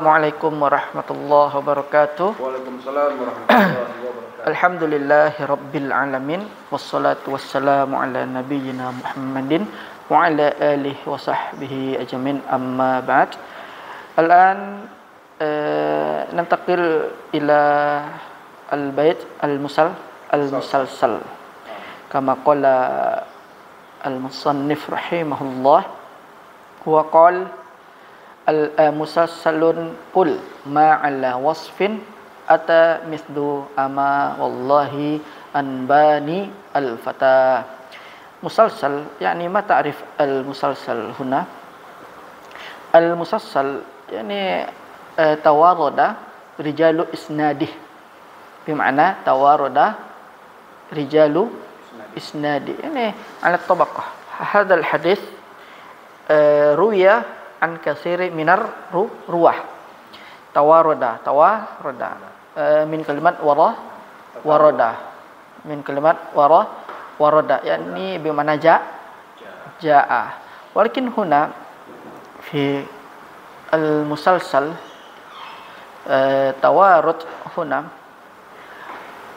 Assalamualaikum warahmatullahi wabarakatuh. Waalaikumsalam warahmatullahi wabarakatuh. Alhamdulillahi rabbil alamin wassalatu wassalamu ala nabiyyina Muhammadin wa ala alihi wa sahbihi ajmain, amma ba'd. Al-an nantaqil ila al-bait al-musalsal kama qala al-musannif rahimahullah wa qala al-musalsalun qul ma ala wasfin ata mithlu ama wallahi anbani al-fata. Musalsal yani ma ta'rif al-musalsal huna? Al-musalsal yani tawarada rijalu isnadih, bima'na tawarada rijalu isnadi yani ala tabaqah. Hadha al-hadith ruya an katsiri minar ruwah. Tawarada min kalimat warada, min kalimat warada yakni bimana jaa. Walakin huna fi al-musalsal tawarud huna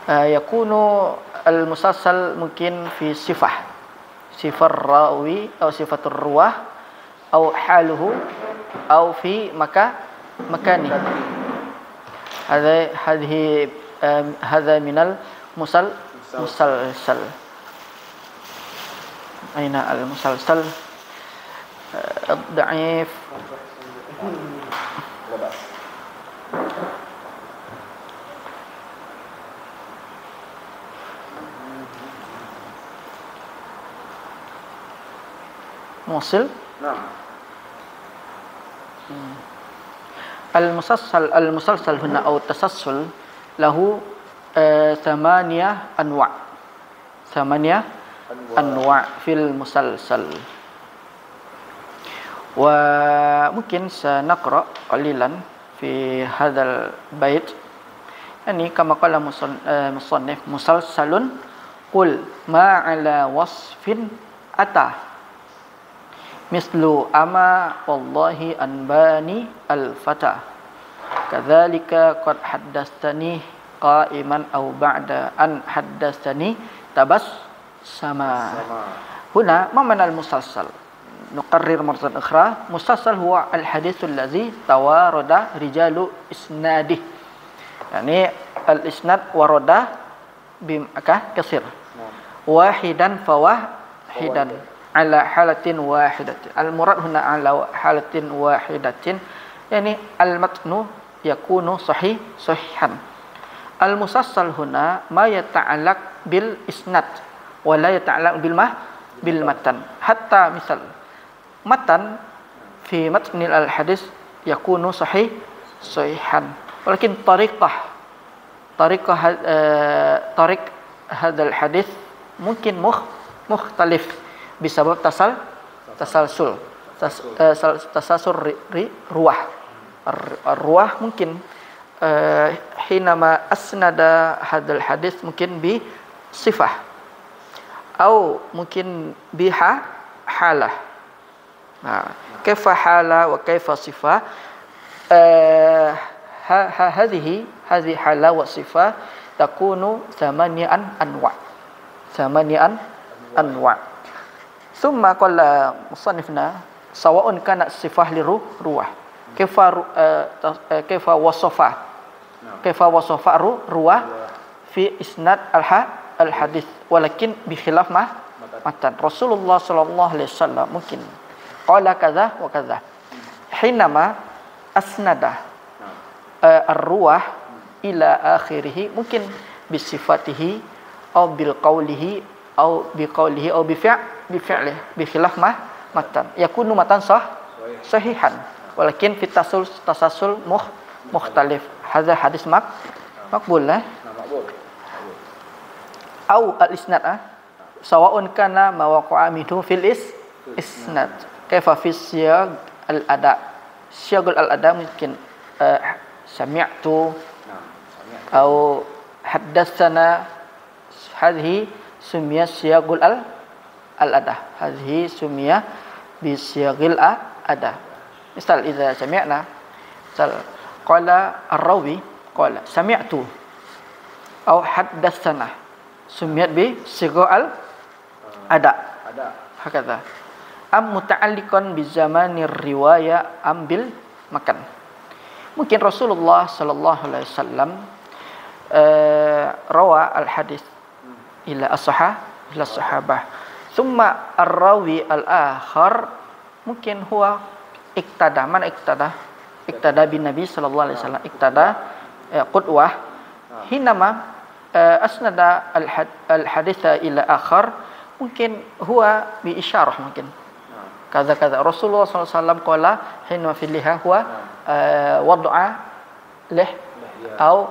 yakunu al-musalsal mungkin fi sifar rawi atau sifatur ruwah أو حاله أو في مكانه. هذا من المسلسل. أين المسلسل الضعيف؟ موصل. نعم. المسلسل هنا أو التسلسل له ثمانية أنواع في المسلسل. وممكن سنقرأ قليلا في هذا البيت يعني كما قال مصنف مسلسل قل ما على وصف أتى mislu ama wallahi anbani al-fata kadzalika qad haddatsani qa'iman aw ba'da an haddatsani tabassama. Huna ma mana al-musalsal? Nuqarrir marratan ukhra, musalsal huwa al-haditsul ladzi tawarada rijalu isnadih, yani al-isnad warada bim'akah kasir wahidan fawahidan ala halatin wahidatin. Al-murad huna ala halatin wahidatin yani al-matnu yakunu sahihan. Al-musalsal huna ma yata'allaq bil isnad wa la yata'allaq bil matan. Hatta misal matan fi matnil al-hadis yakunu sahihan, walakin tariq hadzal hadis mungkin mukhtalif bisabab tasalsul ruwah. Ruwah mungkin hinama asnada hadzal hadis mungkin bi sifah atau mungkin bi halah. Nah, kaifa hala wa kaifa sifah, hadhihi hala wa sifah takunu thamanian anwa'. Thumma qala musannifna sawa'un kanat sifah liruwah kaifa wasafa ruwah fi isnad al-hadis walakin bi khilaf matan. Rasulullah sallallahu alaihi wasallam mungkin qala kadza wa kadza hinama asnada ar-ruwah ila akhirih mungkin bi sifatihi aw bil qawlihi aw bi qawlihi aw bi fi'lihi bi khilaf matan yakunu matan sahihan walakin fi tasalsul mukhtalif. Hadza hadis maqbul au al-isnad sawa'un kana ma waqa'a minhu fil isnad kaifa fi siyaq al-ada mungkin sami'tu au haddatsana. Hadhihi sumiyah siyaqul al-ada, hadhihi sumiyah bi siyaqil ada. Misal idza sami'na Qala ar-rawi qala sami'tu atau haddatsana sumiyat bi sigha al-ada. Hakadha. Am muta'alliqan bi zamanir riwayah am bil makan. Mungkin Rasulullah sallallahu alaihi wasallam rawa al-hadis ila as-sahabah. Thumma ar-rawi al-akhar mungkin huwa iktada. Mana iktada? Iktada bin Nabi sallallahu alaihi wasallam. Iktada qudwah. Hinama asnada al-haditha ila akhar mungkin huwa bi isyarah mungkin. Kaza Rasulullah sallallahu alaihi wasallam qala hinma fil liha huwa wad'a lih atau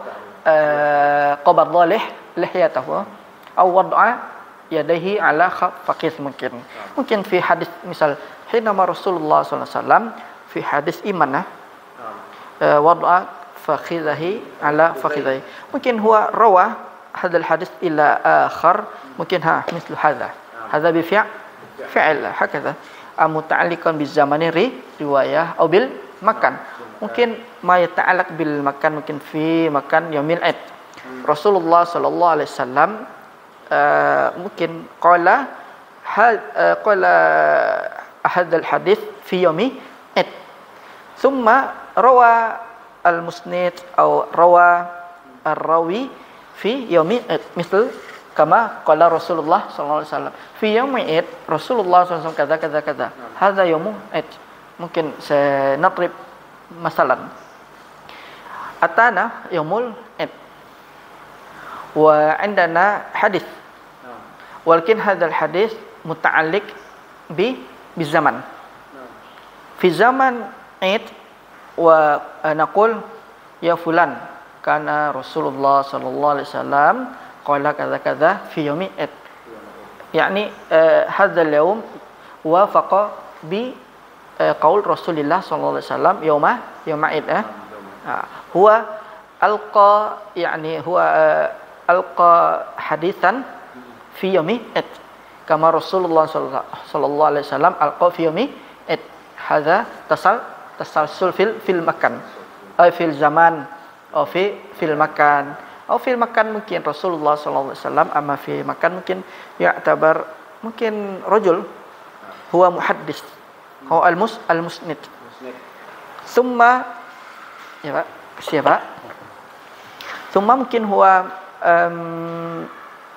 qabadha lihyatahu atau wad'a yadayhi ala faqih mungkin fi hadis misal hinama Rasulullah sallallahu alaihi wasallam fi hadis imanah wad'a fakhidahi ala fakhidahi mungkin huwa rawa hadal hadis ila akhar mungkin mislu hadha bi fi'l hakadha muta'alliqan bi zamani riwayah atau bil makan mungkin ma yata'allaq bil makan mungkin fi makan yaumil id Rasulullah sallallahu alaihi wasallam mungkin qala hadal hadis fi yaumi id thumma rawa al-musnid atau rawa ar-rawi fi yaumi id misal kama qala Rasulullah sallallahu alaihi wasallam fi yaumi id Rasulullah sallallahu alaihi wasallam kaza hadza yaumu id mungkin sanatrib masalan atana yaumul id wa indana hadis walakin hadzal hadis muta'alliq bi zaman fi zaman id wa naqul ya fulan kana Rasulullah sallallahu alaihi wasallam qala kaza fi yaumi id yani hadzal yaum wafaqa bi qaul Rasulullah sallallahu alaihi wasallam yauma id huwa alqa yani huwa alqa hadithan fi yaumi id kama Rasulullah sallallahu alaihi wasallam alqa fi yaumi id hadza tasalsul fil makan fil zaman atau fil makan atau fil makan mungkin Rasulullah sallallahu alaihi wasallam amma fi makan mungkin ya'tabar mungkin rajul huwa muhaddis huwa al-musnid summa ya Pak siapa summa mungkin huwa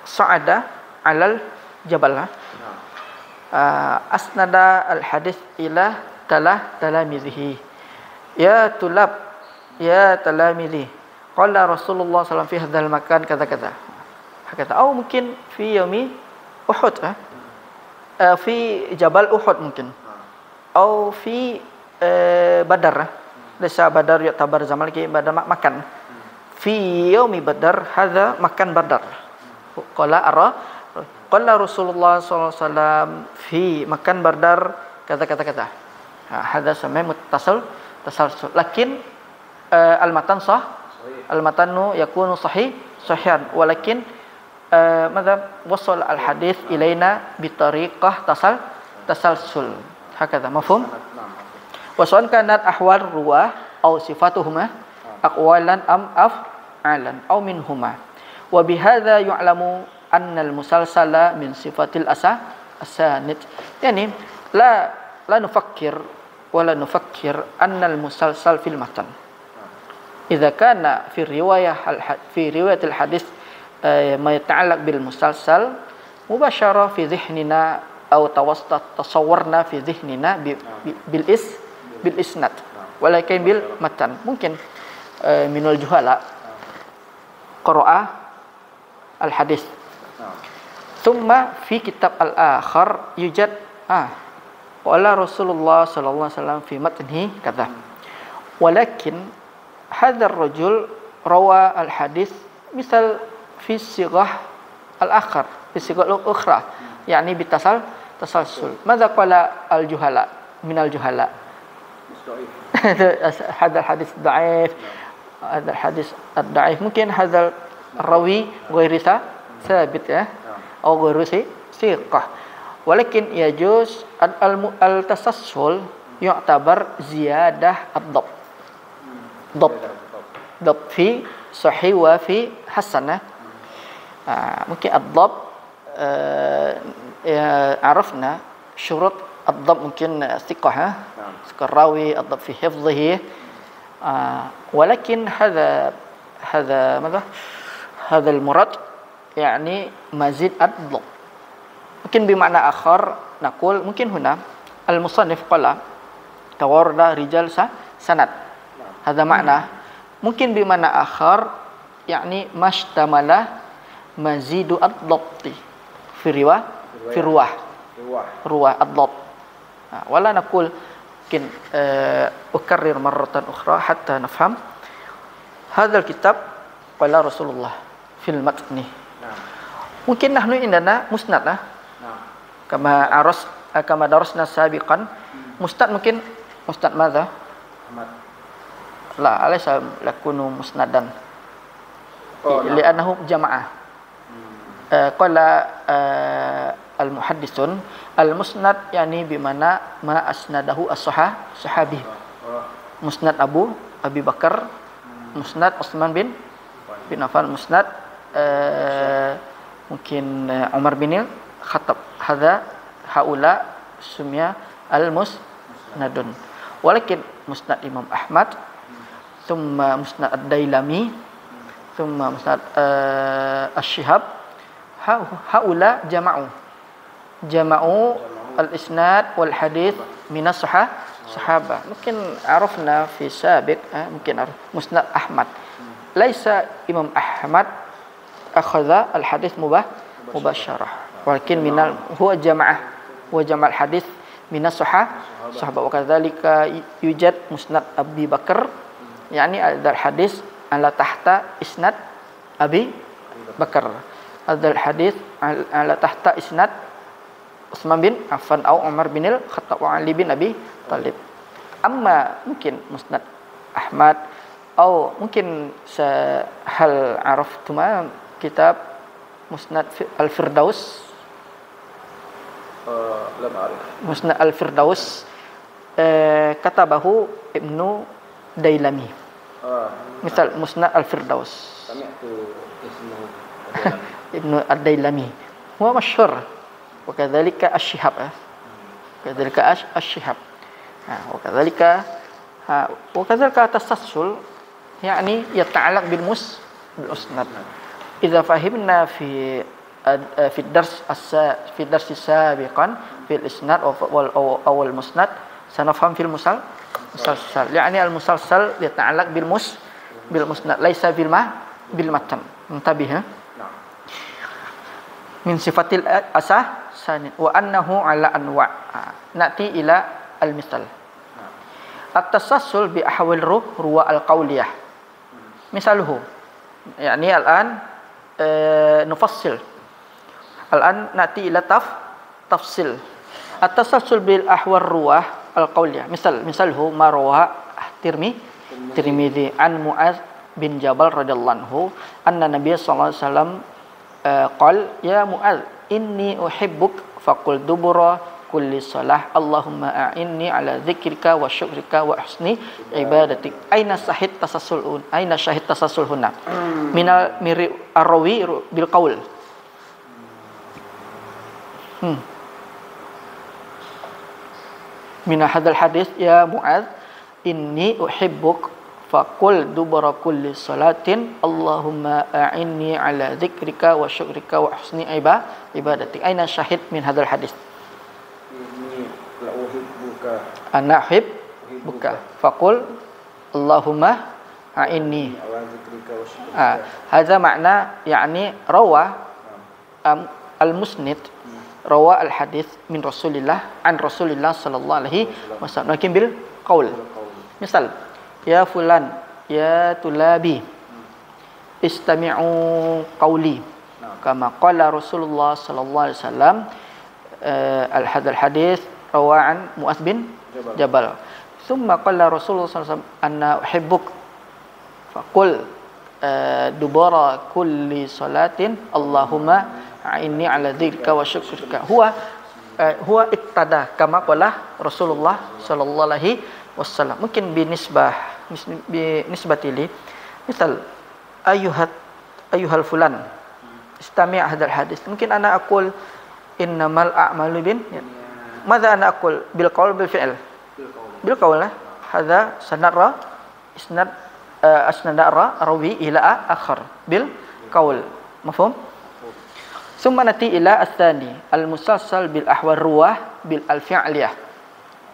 sa'ada alal jabal asnada al-hadis ila talamizihi ya tulab ya talamizi qala Rasulullah sallallahu fi hadzal makan kaza hakata atau mungkin fi yaumi Uhud fi Jabal Uhud mungkin atau fi Badar desa Badar ya'tabar zaman ki Badar makan fi yaumi Badar hadza makan Badar qala Rasulullah sallallahu alaihi wasallam fi makan Badar kaza hadza samai muttasil lakin al-matan al-matanu yakunu sahihan walakin madza wasal al-hadis ilaina bi tariqah tasalsul hakadha mafhum wa sawan kanat ahwal ruwah aw sifatuhuma aqwalan am af'alan aw minhuma wa bihadza yu'lamu anna al-musalsala min sifatil asanid yani la nufakkir wala nufakkir anna al-musalsal fil matan idza kana fi riwayat al-hadis ma yata'allaq bil musalsal mubashara fi dhihnina aw tasawwarna fi dhihnina bil isnad walakin bil matan mungkin minul juhala qara'a al-hadis thumma fi kitab al-akhar yujad qala Rasulullah sallallahu alaihi wasallam fi matnihi kadza walakin هذا الرجل روى الحديث مثل في الصيغة الآخر في الصيغة الأخرى يعني بتسلسل ماذا قال الجهلاء من الجهلاء هذا الحديث ضعيف هذا الحديث الضعيف ممكن هذا الراوي غير ثابت أو غير ثقة ولكن يجوز التسلسل يعتبر زيادة الضبط Dhab fi sahih wa fi hasanah. Mungkin ad-dhab عرفنا شروط الضبط ممكن ثقة ثقة الراوي الضبط في حفظه ولكن هذا المراد يعني مزيد الضبط ممكن بمعنى آخر نقول ممكن هنا المصنف قال تورد رجال سند هذا معنى ممكن بمعنى آخر يعني ما اشتمل مزيد الضبط في رواه الضبط ولا نقول ممكن أكرر مرة أخرى حتى نفهم هذا الكتاب قال رسول الله في المتن ممكن نحن عندنا مسند كما درسنا سابقا مسند ممكن مسند ماذا؟ لا ليس يكون مسندا لأنه جماعة قال المحدثون المسند يعني بمعنى ما أسنده الصحابي مسند أبي بكر مسند عثمان bin Affan musnad mungkin Umar bin Khattab haula sumya al-musnadun walakin musnad Imam Ahmad thumma musnad ad-Dailami thumma musnad asy-Syihab haula jama'u al-isnad wal hadith minas sahabah mungkin arafna fi sabiq mungkin musnad Ahmad laisa Imam Ahmad akhadha al-hadith mubasyarah walakin minal huwa jama'al hadith minas sahabah wa kadzalika yujad musnad Abi Bakar yani al-hadith ala tahta isnad Abi Bakar al-hadith ala tahta isnad Utsman bin Affan atau Umar bin Khattab wa Ali bin Abi Thalib amma mungkin musnad Ahmad atau mungkin hal araftuma kitab musnad al-Firdaus musnad al-Firdaus katabahu Ibnu Dailami misal musnad al-Firdaus Ibnu ad-Dailami huwa masyhur wa kadzalika asy-Syihab wa kadzalika tasassul يعني يتعلق بالمسند إذا فهمنا في الدرس سابقا في الإسناد أو المسند سنفهم في المسلسل يعني المسلسل يتعلق بالمسند ليس بالمتن انتبه من صفات الأسانيد وأنه على أنواع نأتي إلى المثال التسلسل بأحوال روى القولية مثاله يعني الآن نفصل الآن نأتي إلى تفصيل التسلسل بالأحوال رواه القولية مثاله ما رواه الترمذي عن معاذ بن جبل رضي الله عنه أن النبي صلى الله عليه وسلم قال يا معاذ إني أحبك فقل دبر kulli salah Allahumma a'inni ala dzikrika wa syukrika wa husni ibadatik aina syahid tasassul huna minal miri arrawi bil qaul min hadzal hadis ya Muadz inni uhibbuk faqul dubara kulli salatin Allahumma a'inni ala dzikrika wa syukrika wa husni ibadatik aina syahid min hadzal hadis ana uhibbuka faqul Allahumma a'inni hadza makna yani rawa al-musnid rawa al-hadits min Rasulillah an Rasulillah sallallahu alaihi wasallam lakin bil qaul misal ya fulan ya tulabi istami'u qawli kama qala Rasulullah sallallahu alaihi wasallam al-hadzal hadits rawaan Mu'adz bin Jabal. Thumma qala Rasulullah sallallahu alaihi wasallam anna uhibbuk faqul dubara kulli salatin Allahumma a'inni ala dzikrika wa syukrika huwa iktada kama qala Rasulullah sallallahu alaihi wasallam. Mungkin binisbah binisbati li. Misal ayyuhal fulan istami' hadzal hadis. Mungkin ana aqul innamal a'malu bin madza ana aqul bil qaul bil fi'l. Bil qaul lah. Hadza isnad asnada rawi ila akhar bil qaul. Mafhum? Summa nati ila ats-tsani al-musalsal bil ahwar ruwah bil al-fi'liyah.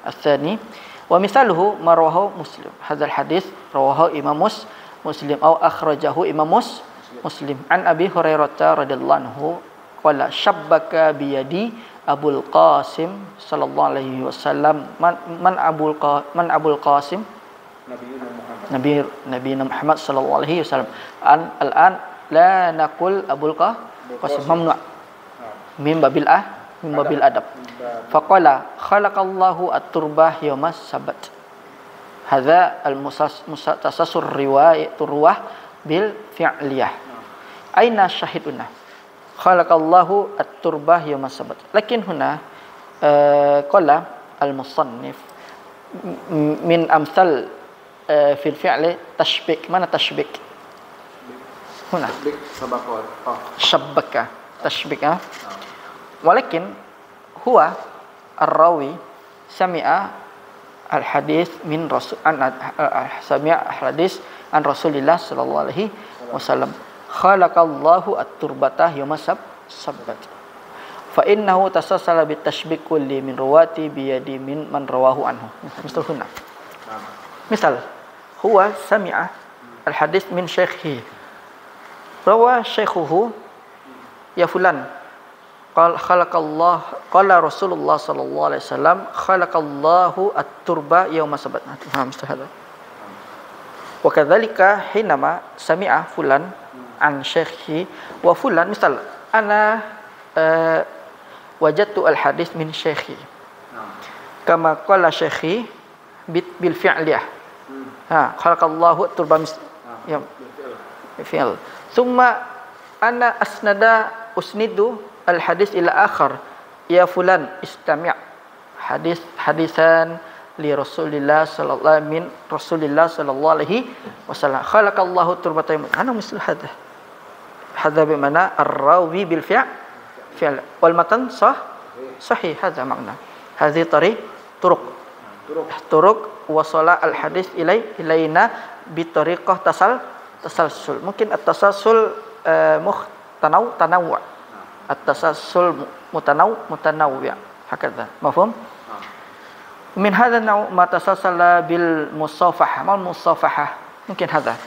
Ats-tsani wa misaluhu marwahu Muslim. Hadzal hadis rawahu Imam Muslim atau akhrajahu Imam Muslim an Abi Hurairah radhiyallahu anhu qala shabbaka bi yadi Abul Qasim sallallahu alaihi wasallam man Abul Qasim Nabi Muhammad sallallahu alaihi wasallam al-an la naqul Abul Qasim mamnu' min babil adab faqala khalaqallahu at-turbah yawmas sabat. Hadza al-musatasasur riwayah bil fi'liyah. Aina syahiduna? Khalaqallahu at-turbah yawmas sabat. Lakin huna qala al-musannif min amsal fil fi'li tashbik. Mana tashbik? Huna. Shabbaka. Tashbik. Walakin huwa ar-rawi sami'a al-hadis min rasul sami'a al-hadis an Rasulillah sallallahu alaihi wasallam khalaqallahu at-turbata yawma sabbat fa innahu tasassala bit tashbik kulli min rawati bi yadi min man rawahu anhu. Misal huwa sami'a al-hadis min syaikhi rawa syaikhuhu ya fulan qala Rasulullah sallallahu alaihi wasallam khalaqallahu at-turba yawma sabat. Mesti hada. Wa kadzalika hinama sami'a fulan an syekhi wa fulan misal ana wajadtu al-hadis min syekhi kama qala syekhi bil fi'liyah. Khalaqallahu at-turba ya fi'l. Thumma ana usnidu al-hadis ila akhar ya fulan istami' hadisan li Rasulillah sallallahu min Rasulillah sallallahu alaihi wasallam khalaqallahu turbata ana misal hadha bimana ar-rawi bil fi'l wal matan sahih hadha makna hadhihi turuq wasala al-hadis ilaina bi tariqah tasalsul mungkin at-tasalsul tanawwu at-tasassul mutanawwi' hakadha mafhum min hadha naw ma tasassala bil musafahah mal musafahah mungkin hadha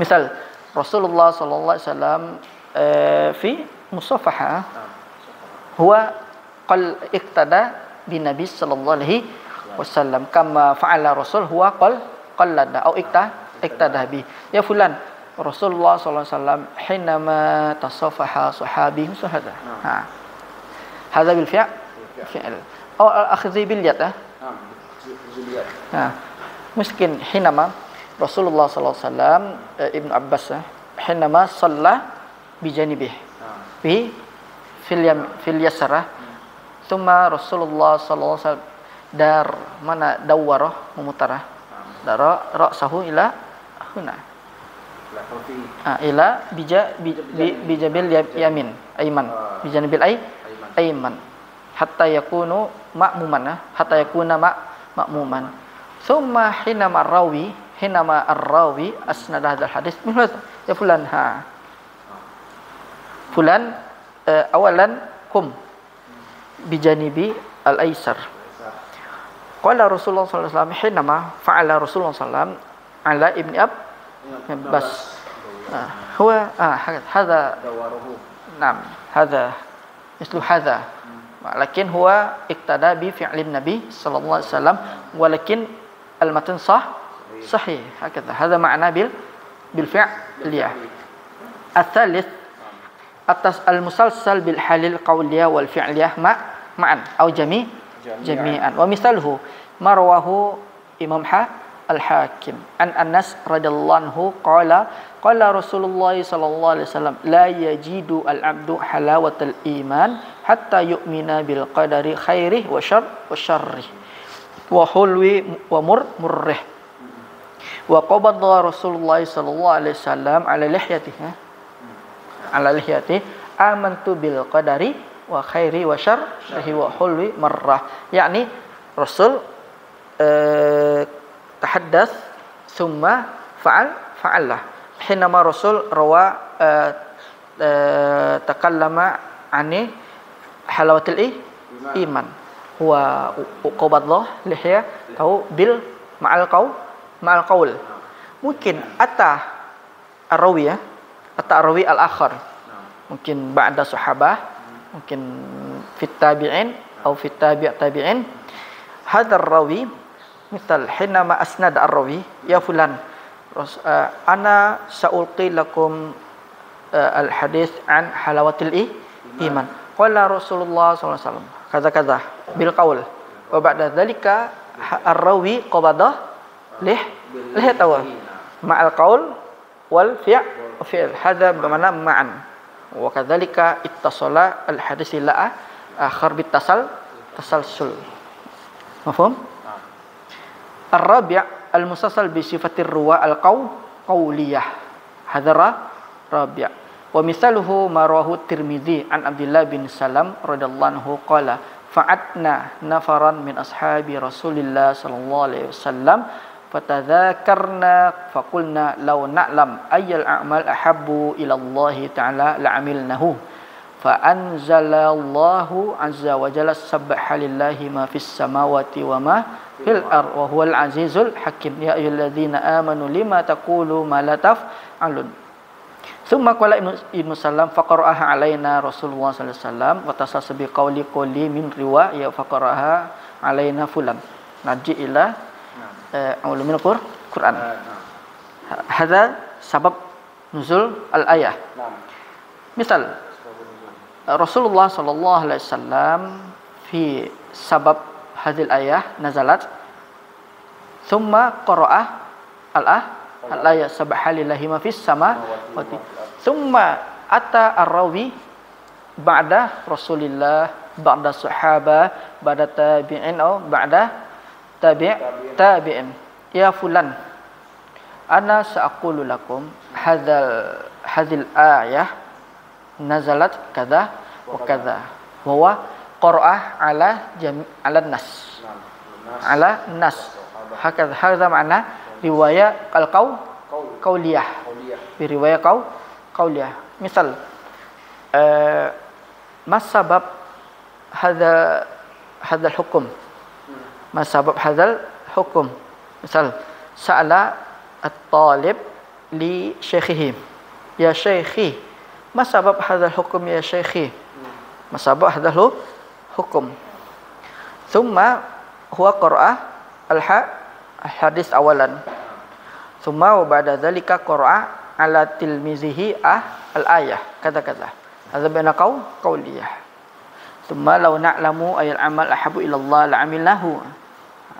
misal Rasulullah sallallahu alaihi wasallam fi musafahah huwa qal iqtada bin nabi sallallahu alaihi wasallam kama fa'ala rasul huwa qallada au iqtada bi ya fulan Rasulullah sallallahu alaihi wasallam hinama tasafaha sahabihi sahada. Hadza bil fi'l. Aw al-akhdhi bil yad. Mungkin hinama Rasulullah sallallahu alaihi wasallam Ibnu Abbas hinama shalla bi janibih fil yasrah thumma Rasulullah sallallahu alaihi wasallam dar mana dawarah memutarah dara ra'sahu ila huna ila bijabil yamin ayman bijanibil ayman hatta yakunu ma'muman hatta yakuna ma'muman thumma hinama ar-rawi asnada hadzal hadis min ya fulan fulan awalan kum bijanibi al-aisar qala Rasulullah sallallahu alaihi wasallam hinama fa'ala Rasulullah sallallahu alaihi wasallam ala ibni Abbas هو هذا نعم هذا مثل هذا لكن هو اقتدى بفعل النبي صلى الله عليه وسلم ولكن المتن صحيح هكذا هذا معنى بالفعلية. الثالث المسلسل بالحال القولية والفعلية معا أو جميعا ومثاله ما رواه إمام الحاكم عن أنس رضي الله عنه قال رسول الله صلى الله عليه وسلم لا يجد العبد حلاوة الإيمان حتى يؤمن بالقدر خيره وشره وحلوه ومره Wa qabadha Rasulullah sallallahu alaihi wasallam ala lihyatihi. Ala lihyati amantu bil qadari wa khairi wa syarrihi wa hulwi marrah. Yani Rasul tahaddath thumma fa'allah. Hinama Rasul rawa takallama ani halawatil iman. Huwa qabadha lihya atau bil ma'al qaul. Mungkin ar-rawi al-akhar. Mungkin ba'da sahabah, mungkin fit tabi'in atau fit tabi'in. Hadzal rawi misal hinama asnad ar-rawi ya fulan ana sa'ulqi lakum al-hadis an halawatil iman. Qala Rasulullah sallallahu alaihi wasallam kaza bil qaul. Wa ba'da dzalika ar-rawi qabada tawa ma'al qaul wal fi'l. Hadza bermakna ma'an. Wa kadzalika ittasala al-hadis ila akhir tasalsul. Mafhum? Ar-rabi' al-musalsal bi sifatir ruwa al-qawliyah. Hadza rabi'. Wa misaluhu ma rawahu Tirmidzi an Abdullah bin Salam radhiyallahu anhu qala fa'atna nafaran min ashabi Rasulillah sallallahu alaihi wasallam fatadzakarna faqulna law na'lam ayyal a'mal ahabbu ila Allah ta'ala la'amilnahu fa anzalallahu azza wa jalla sabbaha lillahi ma fis samawati wa ma fil ardh wa huwal azizul hakim ya ayyuhalladzina amanu lima taqulu ma la taf'alun. Thumma qala Ibnu Salam faqara'aha alaina Rasulullah sallallahu alaihi wasallam wa tasasabi qawli min riwayah faqara'aha alaina fulan. Naji ila ulumul Quran. Hadza sabab nuzul al-ayah. Misal Rasulullah sallallahu alaihi wasallam fi sabab hadhil ayah nazalat thumma qara'a al-ayah subhanallahi ma fis samawati thumma ata ar-rawi ba'da Rasulillah ba'da sahabah ba'da tabi'in atau ba'da tabi'in ya fulan ana sa'aqulu lakum hadhil ayah nazalat kadza wa kadza wa qara'a ala nas hakadha makna riwayat qauliyah bi riwayat qauliyah. Misal mas sabab hadzal hukum, mas sabab hadzal hukum. Misal sa'ala at-talib li syaikhihi ya syaikhi mas sabab hadzal hukum ya syaikhi, mas sabab hadzal hukum. Thumma huwa qara'a al-hadis awalan. Thumma wa ba'da dzalika qara'a ala tilmizihi al-ayah kata-kata. Hadza bina qauliyah. Thumma law na'lamu ayal amal ahabbu ila Allah la'amilnahu.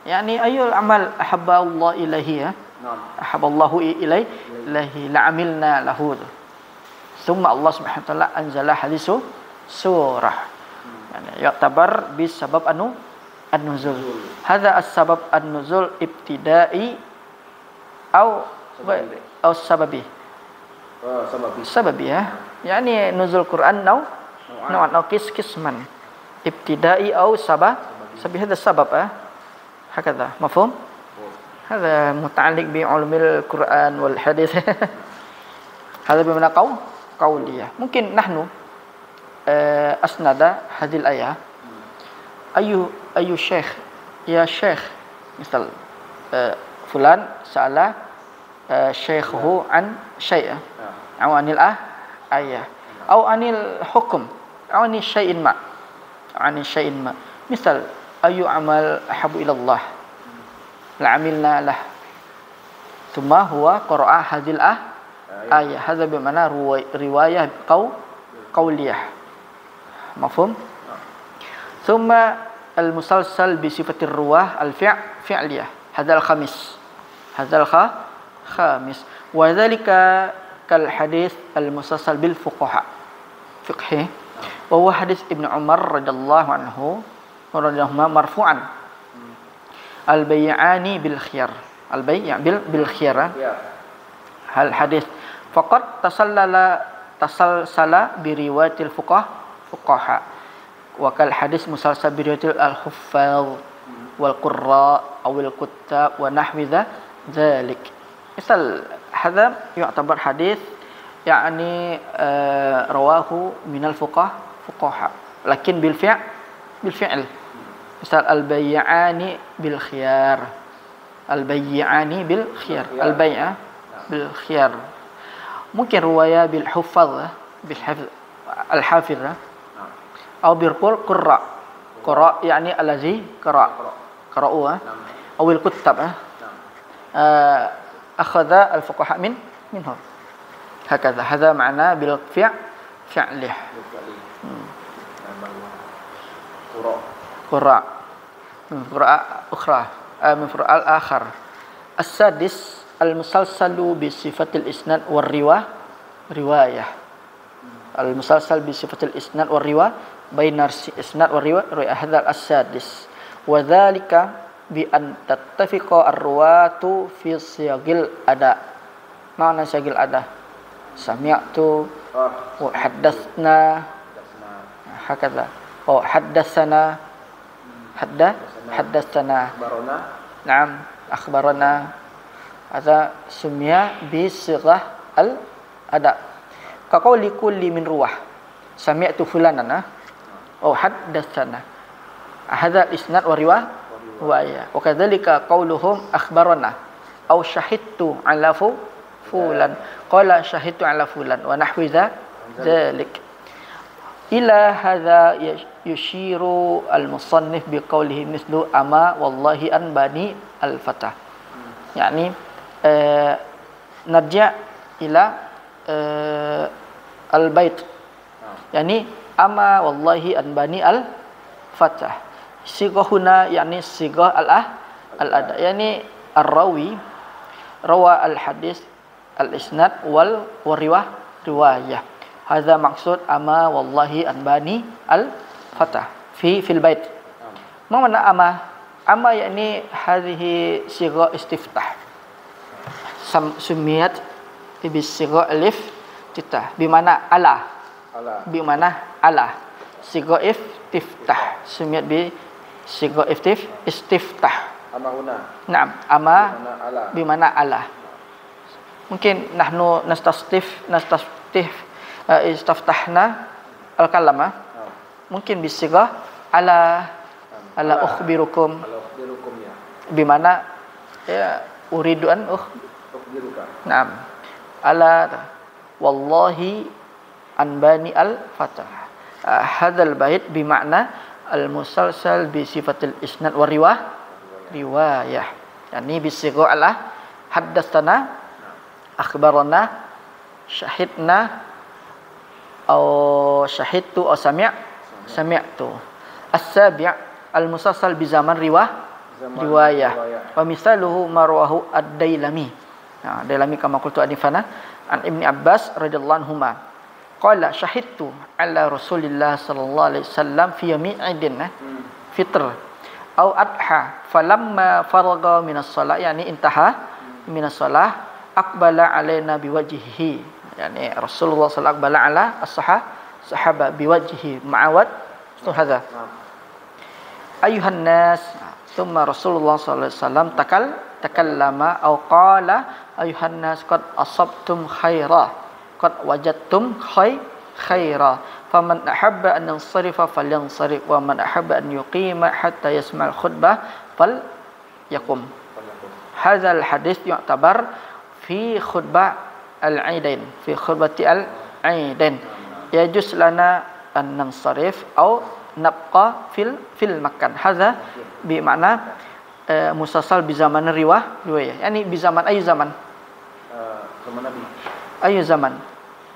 Yani ayul amal ahabba Allah ilaihi ya. Ahabballahu ilaihi la'amilna lahu. Thumma Allah Subhanahu wa ta'ala anzala hadisu surah. Yani ya'tabar bis sabab an-nuzul. Hadza as-sabab an-nuzul ibtida'i au sababi. Sababi ya. Yani nuzul Quran nau'an qisman. Ibtida'i au sababi hadha sabab hakadha. Mafhum? Hadha muta'alliq bi ulumil Quran wal hadis. Hadha bimana qauliyah. Mungkin nahnu asnada hadhil ayah ayu syekh ya syekh misal fulan sa'ala syaikhu an syai' aw anil ayah aw anil hukum aw anil syai'in ma misal ayu amal ahabu ila Allah la'amilna lah thumma huwa qara'a hadhil ayah hadza bi mana riwayah qauliyah. Mafhum? Thumma al-musalsal bi sifatir ruwah al-fi'liyah hadzal khamis wa dzalika kal hadis al-musalsal bil fuqaha fiqhi wa huwa hadis Ibnu Umar radhiyallahu anhu marfu'an al-bay'ani bil khiyar Al-bay' bil khiyar. Ya. Hal hadis faqad tasalsala bi riwayatil fuqaha wa kal hadis musalsal bi riwayatil al-huffaz wal qurra aw al kuttab wa nahwi dzalik. Misal hadha yu'tabar hadis يعني رواه من الفقهاء لكن بالفعل مثال البيعان بالخيار البيع بالخيار ممكن رواية بالحفظ الحافظ أو قراء يعني الذي قرأوا أو الكتاب أخذ الفقهاء منهم هكذا هذا معنى بالفعل فعله قراء أخرى من فروع الآخر السادس المسلسل بصفة الإسناد والرواية المسلسل بصفة الإسناد والرواية بين الإسناد والرواية هذا السادس وذلك بأن تتفق الرواة في صيغ الأداء معنى صيغ الأداء sami'tu wa haddatsna hakaza wa haddatsana haddatsana na'am akhbarana hadza sumia bi sighah al ada ka qauli kulli min ruwah sami'tu fulanan wa haddatsana hadza isnad wa riwayah wa kadzalika qauluhum akhbarana aw syahidtu ala fulan qala syahidtu ala fulan wa nahwi dzalik ila hadza yushiru al-musannif biqaulihi mislu ama wallahi an bani al-fatah yani narja ila al-bait yani ama wallahi an bani al-fatah sighah huna yani sighah al-ada yani ar-rawi rawa al-hadis al-isnad wal riwayah. Hadza maksud ama wallahi an bani al-fatah fil bait. Ma mana ama? Ama yakni hadhihi sigha istiftah. Sumiyat bi sigha alif titah bi mana ala. Bi mana ala. Sigha istiftah. Sumiyat bi sigha istiftah. Ama huna. Naam, ama bi mana ala. Mungkin nahnu istaftahna al-kalama mungkin bisigah ala ukhbirukum ya. Bimana ya uridu an ukhbiruka. Naam. Ala wallahi an bani al-fatah. Hadzal bait bimakna al-musalsal bi sifatil isnad wa riwayah. Yani bisigah ala haddatsana akhbarana syahidna atau syahidtu atau sami'tu as-sabi' al-musalsal bi zaman riwayah wa misaluhu marwahu ad-dailami Dailami kama qultu anifana an Ibni Abbas radhiyallahu anhuma qala syahidtu ala Rasulillah sallallahu alaihi wasallam fi yami'idin fitr au adha falamma faraga minas shalah yani intaha minas shalah aqbala alaina biwajhihi yani Rasulullah sallallahu alaihi wasallam ala as-sahaba biwajhihi ma'awad hadza ayuhan nas thumma Rasulullah sallallahu alaihi wasallam takallama aw qala ayuhan nas qad asabtum khaira qad wajadtum khaira faman ahabba an yansarifa falyansarif wa man ahabba an yuqima hatta yasma'al khutbah fal yakum hadzal hadis yu'tabar fi khutbah al-aidain fi khutbati al-aidain yajuz lana an nansarif au nabqa fil makan hadza bi makna musalsal bi zaman riwayah yani bi zaman ayu zaman zaman Nabi ayu zaman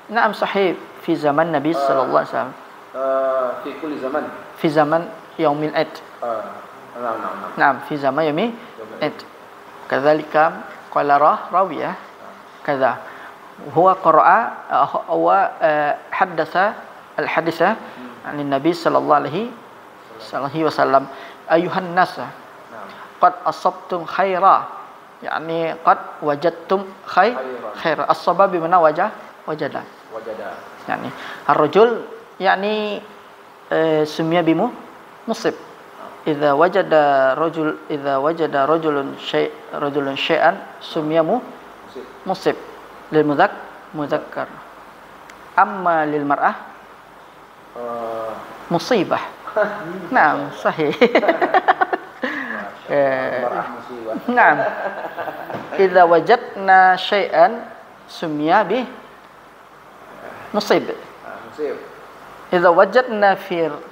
na'am sahih fi zaman Nabi sallallahu alaihi wasallam fi kulli zaman fi zaman yaumil id na'am fi zaman yaumil id kadzalika qala rawiyah kaza huwa qara'a wa haddatha al-haditha an Nabi sallallahu alaihi wasallam ayuhan nas qad asabtum khaira Yani qad wajadtum khair. As-sabab bimana wajada. Yani ar-rajul yani sumya bimu musib. Idza wajada rajulun syai'an sumya musib. Lil muzakkar. Amma lil mar'ah musibah. Naam, sahih. Naam. Idza wajadna syai'an sumya bi musib. Idza wajadna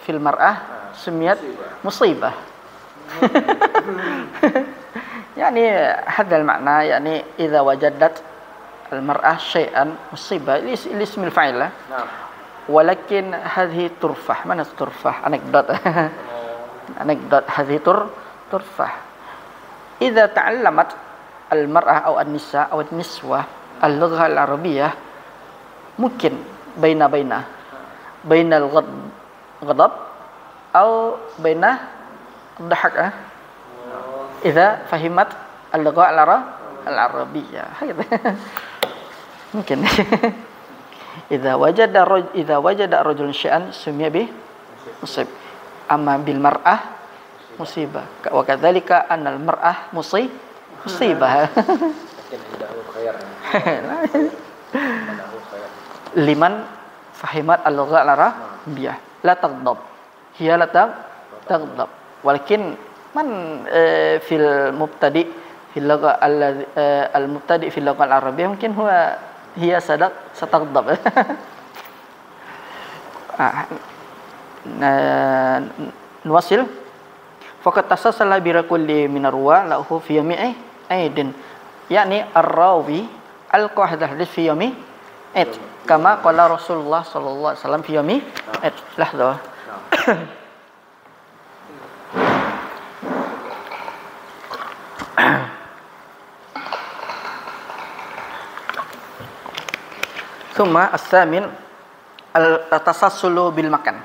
fil mar'ah sumiyat musibah. يعني هذا المعنى يعني إذا وجدت المرأة شيئا مصيبة الاسم الفاعل ولكن هذه ترفع mana ترفع anekdot هذه ترفع إذا تعلمت المرأة أو النساء أو النسوة اللغة العربية ممكن بين الغضب أو بين الضحك إذا فهمت اللغة العربية هكذا ممكن إذا وجد رجل شيئا سمي به مصيب أما بالمرأة مصيبة وكذلك أن المرأة مصيبة لمن فهمت اللغة العربية لا تغضب هي لا تغضب ولكن من في المبتدئ في اللغة المبتدئ في اللغة العربية ممكن هي ستغضب نواصل فقد تسلسل بكل من الرواة له في يوم عيد يعني الراوي ألقى هذا الحديث في يوم عيد كما قال رسول الله صلى الله عليه وسلم في يوم عيد لحظة ثم الثامن التسلسل بالمكان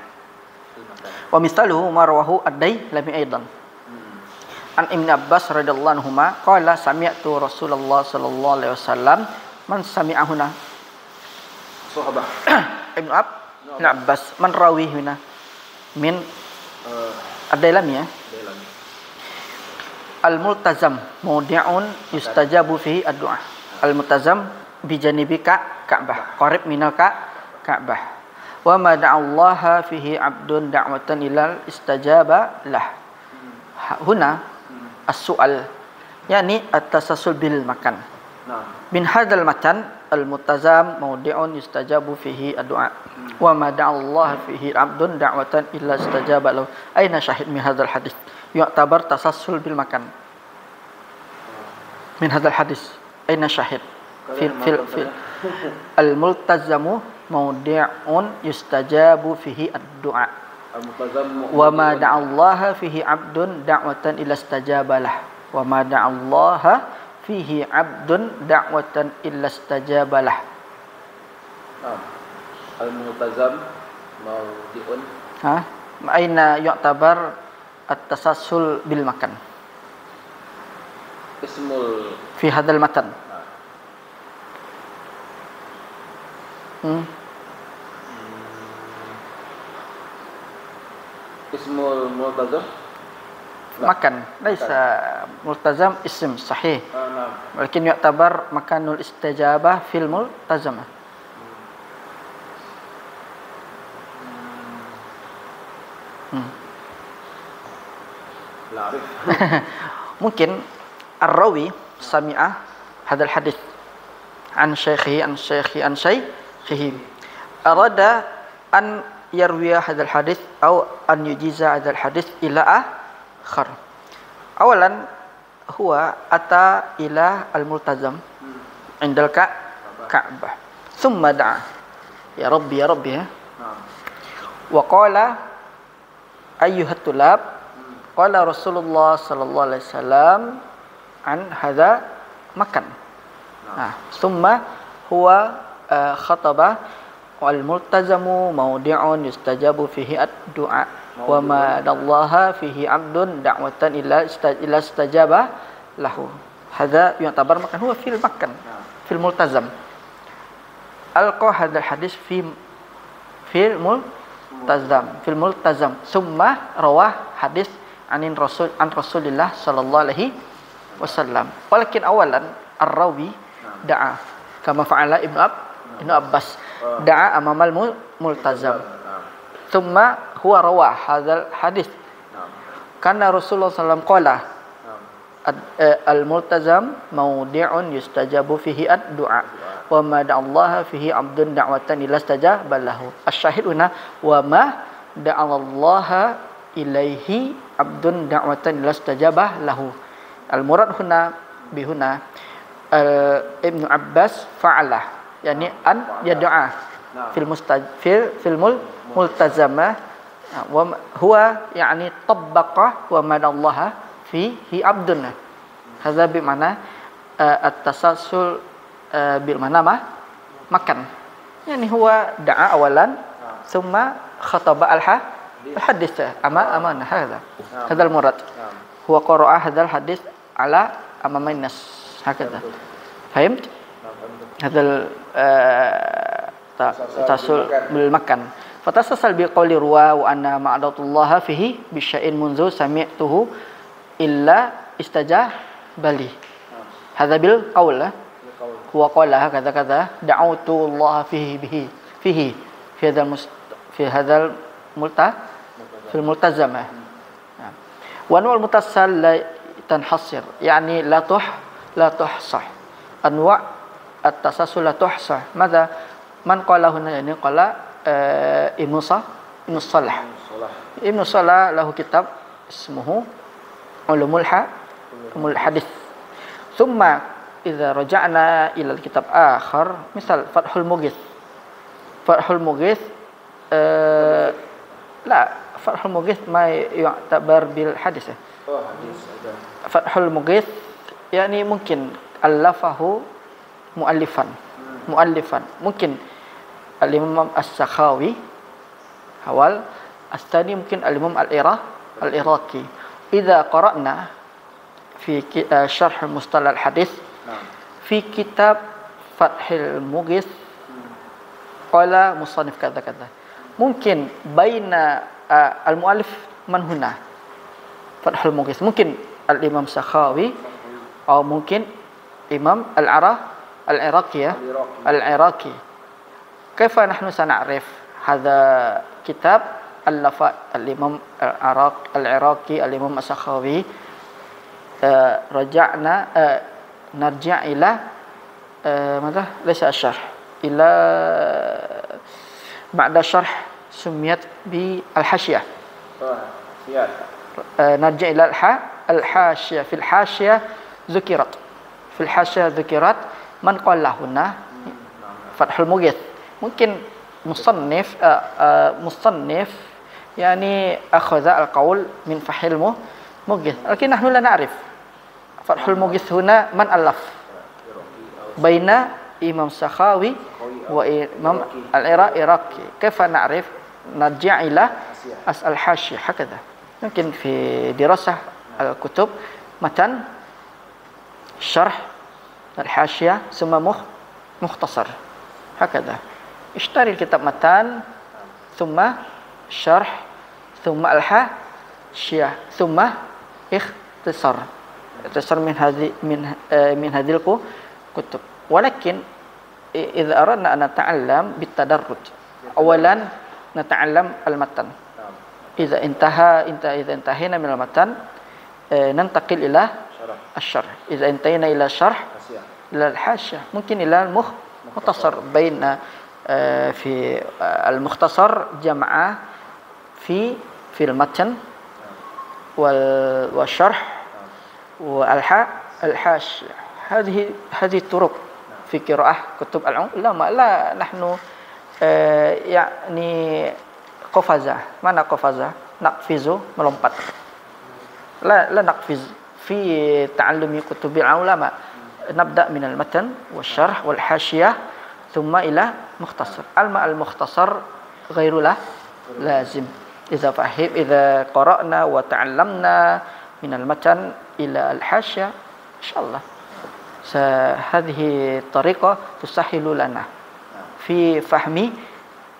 ومثاله ما رواه الديلمي أيضا عن ابن عباس رضي الله عنهما قال سمعت رسول الله صلى الله عليه وسلم من سمع هنا صحابة ابن عباس من راوي هنا من الديلمي الملتزم موضع يستجاب فيه الدعاء الملتزم بجانب كعبة قريب من الكعبة وما دعا الله فيه عبد دعوة إلا استجاب له هنا السؤال يعني التسلسل بالمكان من هذا المكان الملتزم موضع يستجاب فيه الدعاء وما دعا الله فيه عبد دعوة إلا استجاب له أين شاهد من هذا الحديث يعتبر تسلسل بالمكان من هذا الحديث أين شاهد في الملتزم موضع يستجاب فيه الدعاء وما دعا الله فيه عبد دعوة إلا استجاب له وما دعا الله فيه عبد دعوة إلا استجاب له الملتزم موضع أين يعتبر التسلسل بالمكان في هذا المتن Ismul multazam makan ليس ملتزم اسم صحيح ولكن يعتبر مكان الاستجابة في الملتزمة لا أعرف ممكن الراوي سمع هذا الحديث عن شيخه أراد أن يروي هذا الحديث أو أن يجيز هذا الحديث إلى آخر أولا هو أتى إلى الملتزم عند الكعبة ثم دعا يا ربي يا ربي وقال أيها الطلاب قال رسول الله صلى الله عليه وسلم عن هذا مكان ثم هو خطب والملتزم موضع يستجاب فيه الدعاء وما الله فيه عبد دعوة إلا استجاب له هذا يعتبر مكان هو في المكان في الملتزم ألقى هذا الحديث في الملتزم ثم رواه حديث عن رسول الله صلى الله عليه وسلم ولكن أولا الراوي دعا كما فعل ابن عباس دعا أمام الملتزم ثم هو روى هذا الحديث كان رسول الله صلى الله عليه وسلم قال الملتزم موضع يستجاب فيه الدعاء وما دعا الله فيه عبد دعوة إلا استجاب له الشاهد هنا وما دعا الله إليه عبد دعوة إلا استجاب له المراد هنا بهنا ابن عباس فعل يعني أن يدعى في الملتزمة وهو يعني طبق وما دعا الله فيه عبدنا هذا بمعنى التسلسل بمعنى makan يعني هو دعا أولا ثم خطب الحديث أمانة هذا المراد هو قرأ هذا الحديث على أمام الناس هكذا فهمت هذا التسلسل بالمكان فتسلسل بقول رواه وأن معدة الله فيه بشيء منذ سمعته إلا استجاب لي هذا بالقول هو قال هكذا كذا دعوت الله في هذا في الملتزمة وأنواع المتصل لا تنحصر يعني لا تحصى أنواع التسلسل لا تحصى ماذا من قال هنا يعني قال ابن الصلاح ابن الصلاح له كتاب اسمه علوم الحديث ثم إذا رجعنا إلى الكتاب آخر مثل فتح المغيث لا فتح المغيث ما يعتبر بالحديث فتح المغيث يعني ممكن ألفه مؤلفا ممكن الإمام السخاوي حوال الثاني ممكن الإمام العراقي إذا قرأنا في شرح مصطلح الحديث في كتاب فتح المغيث قال مصنف كذا كذا ممكن بين المؤلف من هنا فتح المغيث ممكن الإمام سخاوي أو ممكن إمام العراقي كيف نحن سنعرف هذا كتاب ألف الإمام العراقي الإمام السخاوي نرجع إلى ماذا ليس الشرح إلى بعد الشرح سميت بالحاشية نرجع إلى الحاشية في الحاشية ذكرت من قال هنا فتح المغيث ممكن مصنف يعني أخذ القول من فتح المغيث لكن نحن لا نعرف فتح المغيث هنا من ألف بين إمام سخاوي وإمام العراقي كيف نعرف نرجع إلى الحاشية هكذا ممكن في دراسة الكتب متن شرح الحاشية ثم مختصر هكذا اشتري الكتاب متن ثم شرح ثم الحاشية ثم اختصار من هذه الكتب ولكن إذا أردنا أن نتعلم بالتدرج أولا نتعلم المتن إذا انتهينا من المتن ننتقل إلى الشرح إذا انتهينا إلى الشرح إلى الحاشية ممكن إلى المختصر بين في المختصر جمع في المتن والشرح والحاشية هذه الطرق في قراءة كتب العلماء لا نحن يعني قفزة mana قفزة نقفز melompat لا نقفز في تعلم كتب العلماء نبدأ من المتن والشرح والحاشية ثم إلى مختصر المختصر غير لازم إذا قرأنا وتعلمنا من المتن إلى الحاشية إن شاء الله هذه الطريقة تسهل لنا في فهم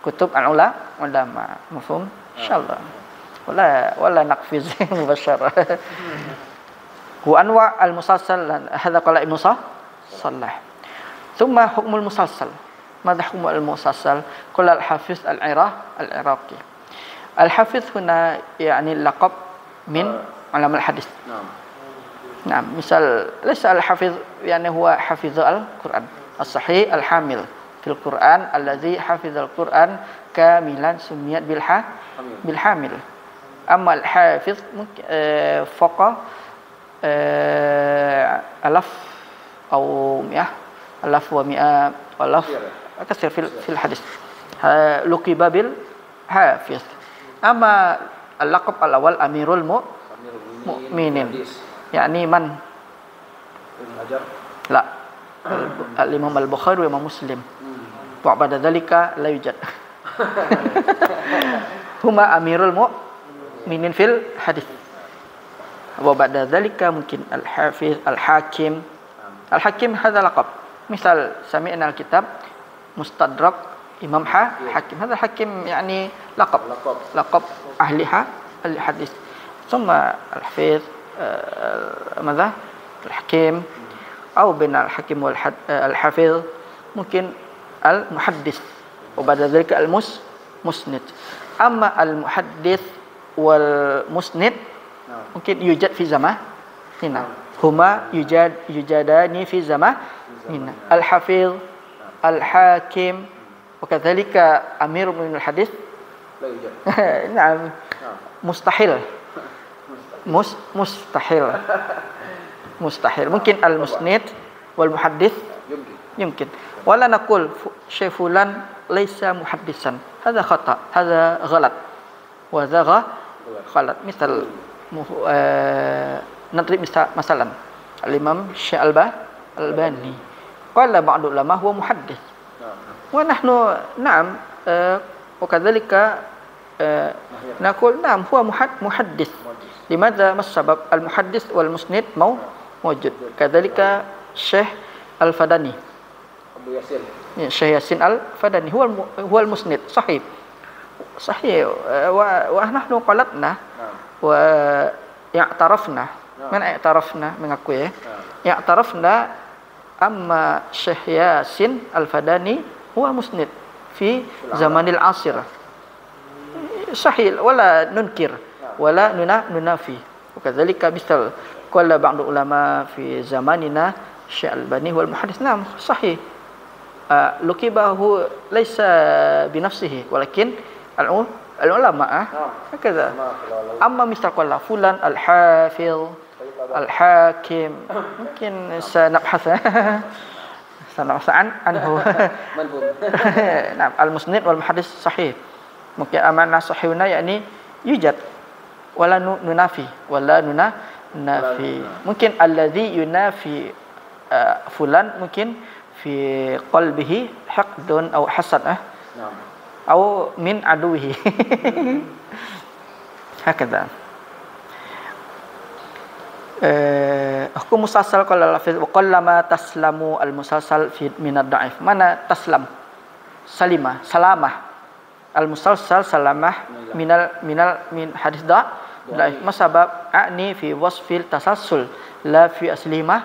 كتب العلماء مفهوم إن شاء الله ولا نقفز مباشرة وأنواع المسلسل هذا قال ابن صلاح ثم حكم المسلسل ماذا حكم المسلسل قال الحافظ العراقي الحافظ هنا يعني لقب من علماء الحديث نعم مثال ليس الحافظ يعني هو حافظ القرآن الصحيح الحامل في القرآن الذي حفظ القرآن كاملا سميت بالحامل أما الحافظ فوق ألف أو مئة ألف ومئة ألف كثير في الحديث لقب بالحافظ أما اللقب الأول أمير المؤمنين يعني من لا الإمام البخاري وإمام مسلم وبعد ذلك لا يوجد هما أمير المؤمنين في الحديث وبعد ذلك ممكن الحافظ الحاكم هذا لقب مثال سمعنا الكتاب مستدرك إمام حاكم هذا الحاكم يعني لقب أهل الحديث ثم الحفيظ ماذا الحكيم أو بين الحكيم والحافظ ممكن المحدث وبعد ذلك المسند أما المحدث والمسند ممكن يوجد في زماننا هما يوجدان في زماننا الحافظ الحاكم وكذلك أمير من الحديث نعم مستحيل ممكن المسند والمحدث يمكن ولا نقول شيخ فلان ليس محدثا هذا خطأ هذا غلط وهذا غلط مثل نضرب مثلا الإمام الشيخ الألباني قال بعض العلماء هو محدث ونحن نعم وكذلك نقول نعم هو محدث لماذا ما السبب المحدث والمسند موجود كذلك الشيخ الفداني الشيخ ياسين الفداني هو المسند صحيح ونحن قلتنا واعترفنا من اعترفنا mengakui اعترفنا أما الشيخ ياسين الفداني هو مسند في زمان العصر صحيح ولا ننكر ولا ننافي وكذلك مثل قال بعض العلماء في زماننا الشيخ الألباني هو المحدث نعم صحيح لقبه ليس بنفسه ولكن العلماء هكذا أما مثل قال فلان الحافظ الحاكم ممكن سنبحث عنه نعم المسند والمحدث صحيح ممكن أمانة صحيحنا يعني يوجد ولا ننافي ممكن الذي ينافي فلان ممكن في قلبه حقد أو حسد أو من عدوه هكذا hukum musalsal qala al-hafiz wa qallama taslamu al-musalsal fi min ad-da'if mana taslam salamah al-musalsal salamah min hadis da'if masabab a'ni fi wasfil tasalsul la fi aslimah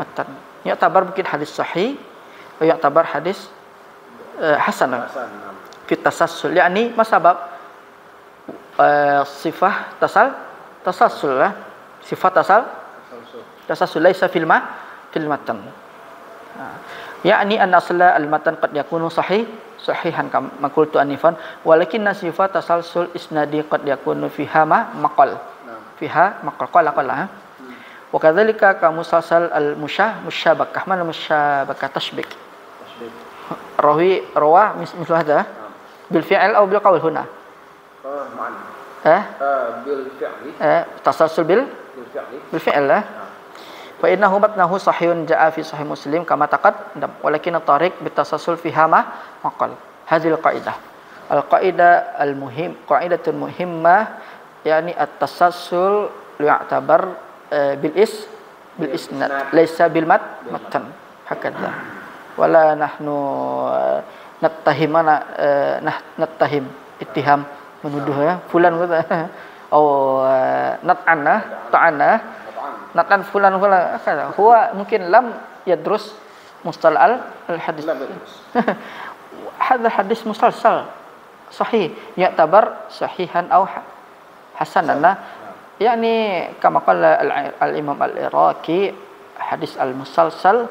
matan ya'tabar mungkin hadis sahih wa ya'tabar hadis hasan fi tasalsul yani masabab sifah tasalsul sifat tasalsul laisa fil matan yakni an asla al matan qad yakunu sahihan kama qultu anifan walakin sifat tasalsul isnadi qad yakunu fiha maqal qala wa kadzalika ka musalsal al musyabakah mana musyabakah tashbik rawa mislu hadha bil fi'l aw bil qawl huna bil fi'li tasalsul bil fi'l fa innahu matnahu sahihun jaa fi sahih muslim kama taqaddam walakin at-tariq bitasalsul fiha maqal hadhihi al-qa'idah al-muhim qa'idatun muhimmah yani at-tasalsul yu'tabar bil bil isnad laisa bil matan hakadha wala nahnu nattahim ittiham menuduh ya fulan kata atau ta'ana nat'an fulan kata huwa mungkin lam yadrus mustalah al hadis hadha hadis musalsal sahih ya'tabar sahihan aw hasanan yani kama qala al imam al-Iraqi hadis al musalsal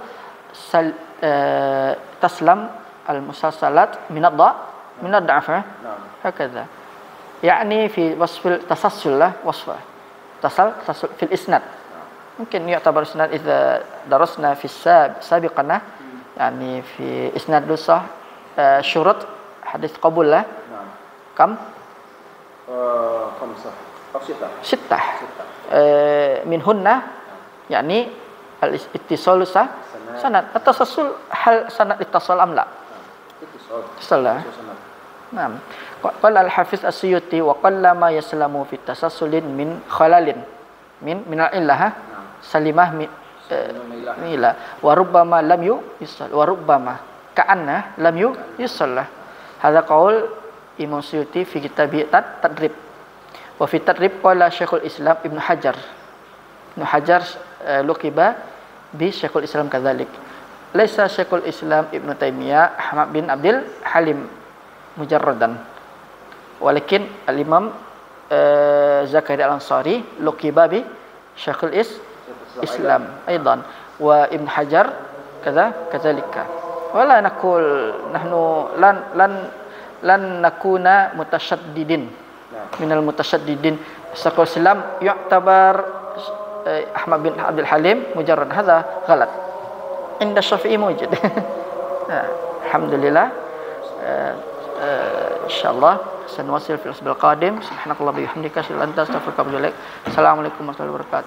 taslam al musalsalat min ad-da'f hakadha يعني في وصف التسلسل وصفه تسلسل في الإسناد ممكن يعتبر إسناد إذا درسنا في سابقنا يعني في إسناد لصة شروط حديث قبول له كم؟ خمسة أو ستة منهن يعني الاتصال سند التسلسل هل سند اتصال أم لا؟ اتصال نعم قال الحافظ السيوطي وقل ما يسلم في التسلسل من خلال من العلة سلمة ميلا وربما لم يصل وربما كأنه لم يصل هذا قول إمام السيوطي في كتاب التدريب وفي التدريب قال شيخ الإسلام ابن حجر لقب بشيخ الإسلام كذلك ليس شيخ الإسلام ابن تيمية أحمد بن عبد الحليم مجردا ولكن الإمام زكريا الأنصاري لقب بشيخ الإسلام أيضا وابن حجر كذلك ولا نقول نحن لن نكون متشددين من المتشددين شيخ الإسلام يعتبر أحمد بن عبد الحليم مجرد هذا غلط عند الشافعي موجود الحمد لله إن شاء الله سنواصل في الأسبوع القادم سبحانك اللهم وبحمدك أشهد أن لا إله إلا أنت أستغفرك وأتوب إليك السلام عليكم ورحمة الله وبركاته